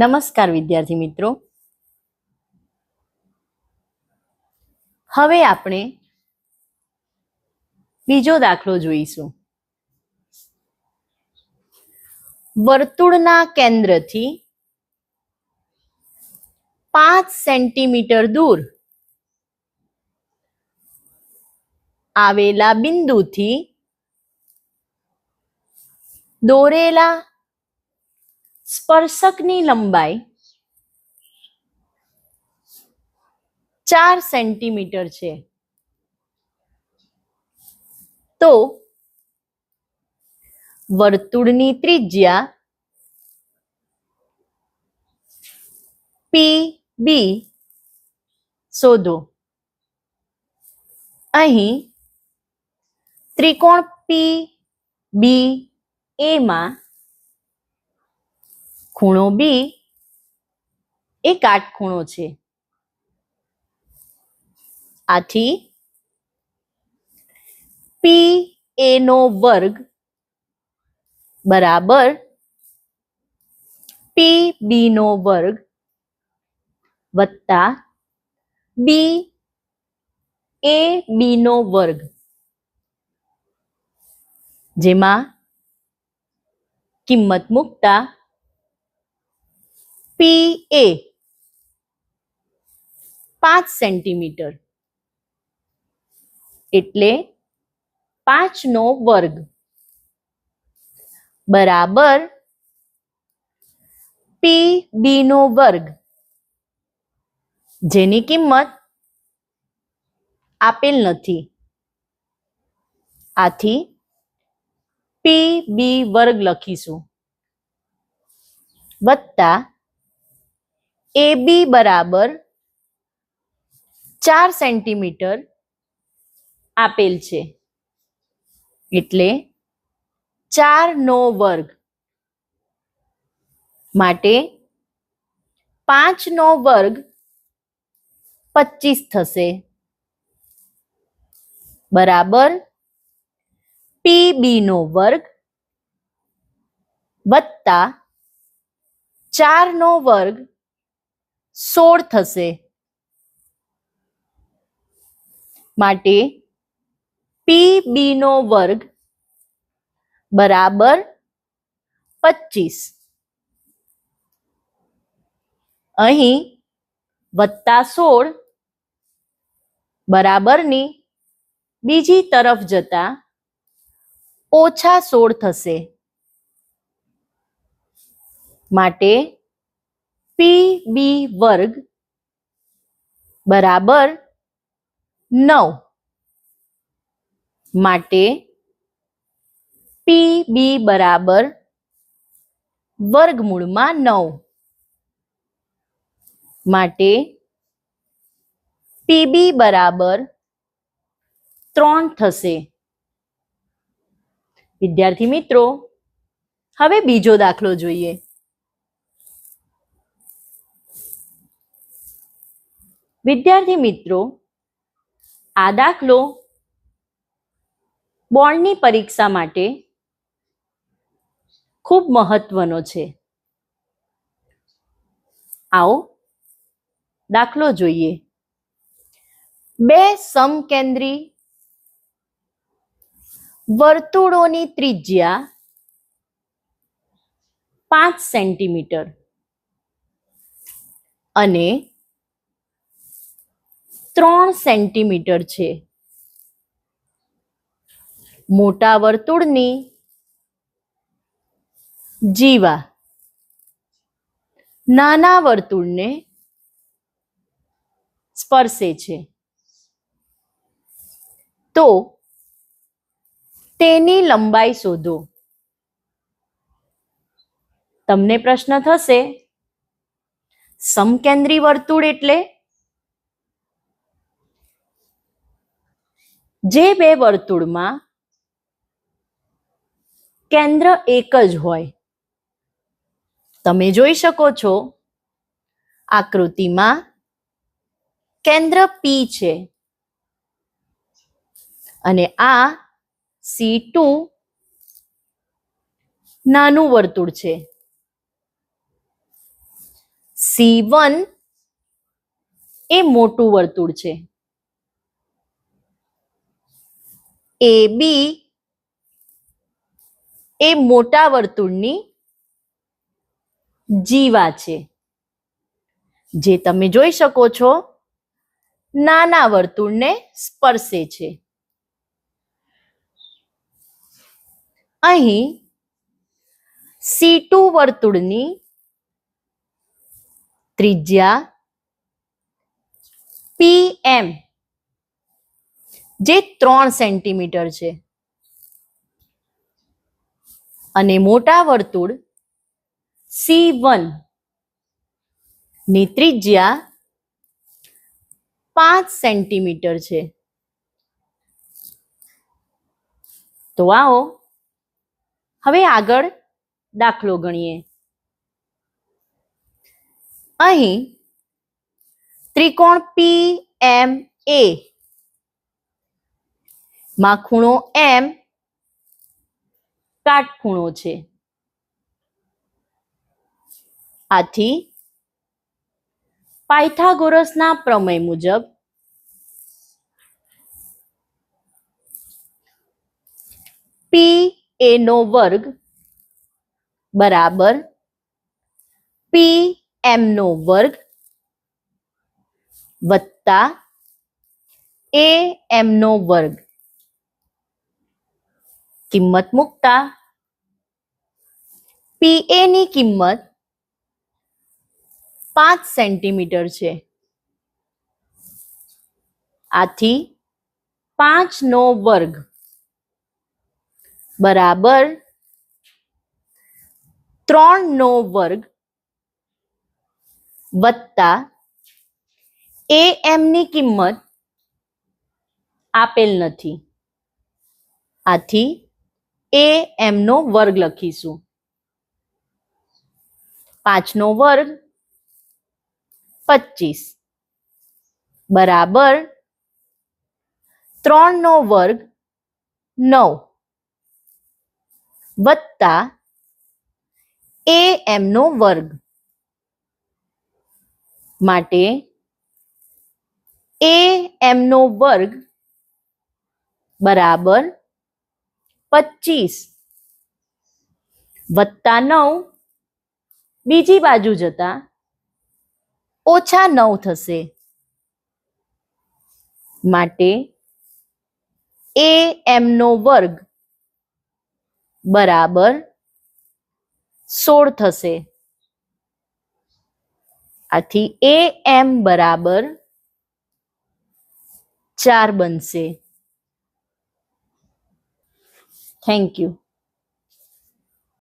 નમસ્કાર વિદ્યાર્થી મિત્રો, હવે આપણે બીજો દાખલો જોઈશું. વર્તુળના કેન્દ્રથી 5 સેન્ટીમીટર દૂર આવેલા બિંદુથી દોરેલા સ્પર્શકની લંબાઈ 4 સેન્ટીમીટર છે. તો વર્તુળની ત્રિજ્યા PB શોધો. અહીં ત્રિકોણ PBA માં ખૂણો B એ કાટખૂણો છે. આથી PA નો વર્ગ બરાબર PB નો વર્ગ વત્તા BAB નો વર્ગ, જેમાં કિંમત મૂકતા PA 5 સેન્ટીમીટર એટલે 5 નો વર્ગ બરાબર PB નો વર્ગ, જેની કિંમત આપેલ નથી. આથી PB વર્ગ લખીશું વત્તા AB બરાબર 4 સેન્ટીમીટર આપેલ છે એટલે 4 નો વર્ગ, માટે 5 નો વર્ગ 25 થશે બરાબર PB નો વર્ગ વત્તા 4 નો વર્ગ 16 થશે, માટે PB નો વર્ગ બરાબર 25. અહીં વત્તા 16 બરાબરની બીજી તરફ જતા ઓછા 16 થશે, માટે PB વર્ગ બરાબર 9, માટે PB બરાબર વર્ગમૂળમાં 9, માટે PB બરાબર 3 થશે. વિદ્યાર્થી મિત્રો, હવે બીજો દાખલો જોઈએ. વિદ્યાર્થી મિત્રો, આ દાખલો બોર્ડની પરીક્ષા માટે ખૂબ મહત્વનો છે. આવો દાખલો જોઈએ. 2 સમકેન્દ્રી વર્તુળોની ત્રિજ્યા 5 સેન્ટીમીટર અને 3 સેન્ટીમીટર છે. મોટા વર્તુળની જીવા નાના વર્તુળને સ્પર્શે છે. તો તેની લંબાઈ શોધો. તમને પ્રશ્ન થશે, સમકેન્દ્રી વર્તુળ એટલે? જે 2 વર્તુળમાં કેન્દ્ર એક જ હોય. તમે જોઈ શકો છો આકૃતિમાં કેન્દ્ર P છે અને આ C2 નાનું વર્તુળ છે. C1 એ મોટું વર્તુળ છે. AB એ મોટા વર્તુળની જીવા છે. જે તમે જોઈ શકો છો નાના વર્તુળને સ્પર્શે છે. અહીં C2 વર્તુળની ત્રિજ્યા PM જે 3 સેન્ટીમીટર છે અને મોટા વર્તુળ C1 ની ત્રિજ્યા 5 સેન્ટીમીટર છે. તો આવો હવે આગળ દાખલો ગણીએ. અહીં ત્રિકોણ PMA માં ખૂણો M કાટખૂણો છે. આથી પાયથાગોરસના પ્રમેય મુજબ PA નો વર્ગ બરાબર PM નો વર્ગ વત્તા AM નો વર્ગ. કિંમત મૂકતા PA ની કિંમત 5 સેન્ટીમીટર છે. આથી 5 નો વર્ગ બરાબર 3 નો વર્ગ વત્તા AM ની કિંમત આપેલ નથી. આથી AM નો વર્ગ લખીશું. 5 નો વર્ગ 25 બરાબર 3 નો વર્ગ 9 વત્તા AM નો વર્ગ. માટે AM નો વર્ગ બરાબર 25 વત્તા 9 બીજી બાજુ જતા ઓછા 9 થશે. માટે AM નો વર્ગ બરાબર 16 થશે. આથી AM બરાબર 4 બનશે. Thank you.